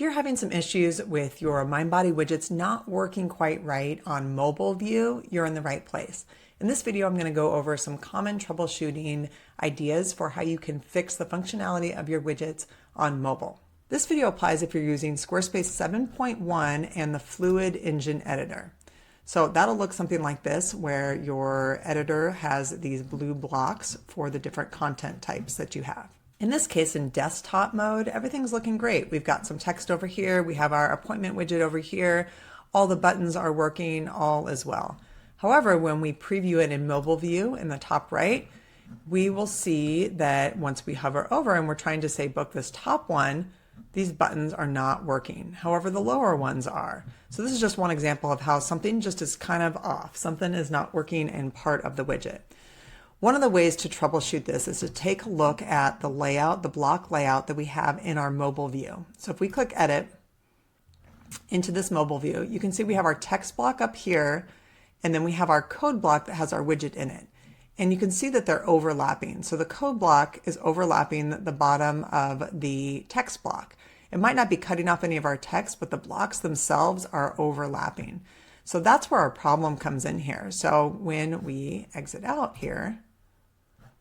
If you're having some issues with your Mindbody widgets not working quite right on mobile view, you're in the right place. In this video, I'm going to go over some common troubleshooting ideas for how you can fix the functionality of your widgets on mobile. This video applies if you're using Squarespace 7.1 and the Fluid Engine Editor. So that'll look something like this, where your editor has these blue blocks for the different content types that you have. In this case, in desktop mode, everything's looking great. We've got some text over here. We have our appointment widget over here. All the buttons are working, all is well. However, when we preview it in mobile view in the top right, we will see that once we hover over and we're trying to say book this top one, these buttons are not working. However, the lower ones are. So this is just one example of how something just is kind of off. Something is not working in part of the widget. One of the ways to troubleshoot this is to take a look at the layout, the block layout that we have in our mobile view. So if we click Edit into this mobile view, you can see we have our text block up here, and then we have our code block that has our widget in it. And you can see that they're overlapping. So the code block is overlapping the bottom of the text block. It might not be cutting off any of our text, but the blocks themselves are overlapping. So that's where our problem comes in here. So when we exit out here,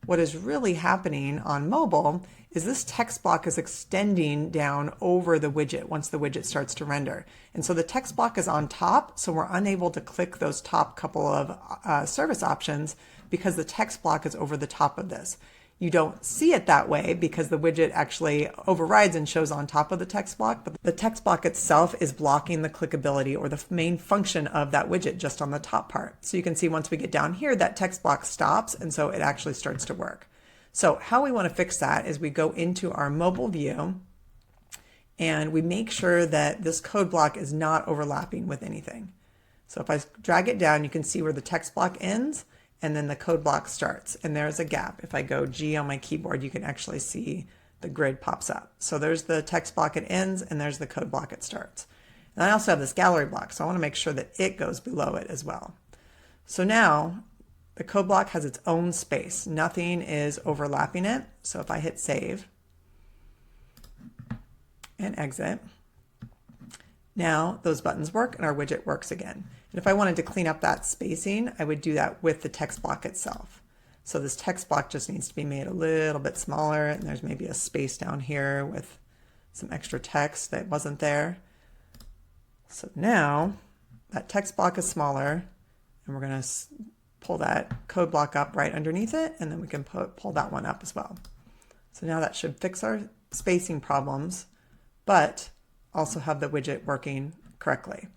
what is really happening on mobile is this text block is extending down over the widget once the widget starts to render. And so the text block is on top, so we're unable to click those top couple of service options because the text block is over the top of this. You don't see it that way because the widget actually overrides and shows on top of the text block, but the text block itself is blocking the clickability or the main function of that widget just on the top part. So you can see once we get down here, that text block stops, and so it actually starts to work. So how we want to fix that is we go into our mobile view and we make sure that this code block is not overlapping with anything. So if I drag it down, you can see where the text block ends and then the code block starts, and there's a gap. If I go G on my keyboard, you can actually see the grid pops up. So there's the text block it ends, and there's the code block it starts. And I also have this gallery block, so I want to make sure that it goes below it as well. So now the code block has its own space. Nothing is overlapping it. So if I hit save and exit, now those buttons work and our widget works again. And if I wanted to clean up that spacing, I would do that with the text block itself. So this text block just needs to be made a little bit smaller, and there's maybe a space down here with some extra text that wasn't there. So now that text block is smaller, and we're going to pull that code block up right underneath it, and then we can pull that one up as well. So now that should fix our spacing problems, but also have the widget working correctly.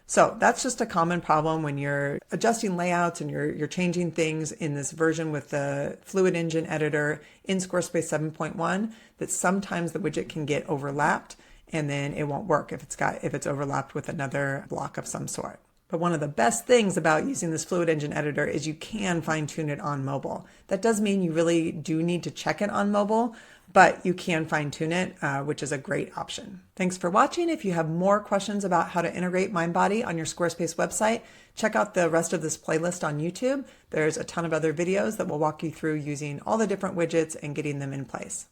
So that's just a common problem when you're adjusting layouts and you're changing things in this version with the Fluid Engine Editor in Squarespace 7.1, that sometimes the widget can get overlapped and then it won't work if it's overlapped with another block of some sort. But one of the best things about using this Fluid Engine Editor is you can fine tune it on mobile. That does mean you really do need to check it on mobile, but you can fine tune it, which is a great option. Thanks for watching. If you have more questions about how to integrate Mindbody on your Squarespace website, check out the rest of this playlist on YouTube. There's a ton of other videos that will walk you through using all the different widgets and getting them in place.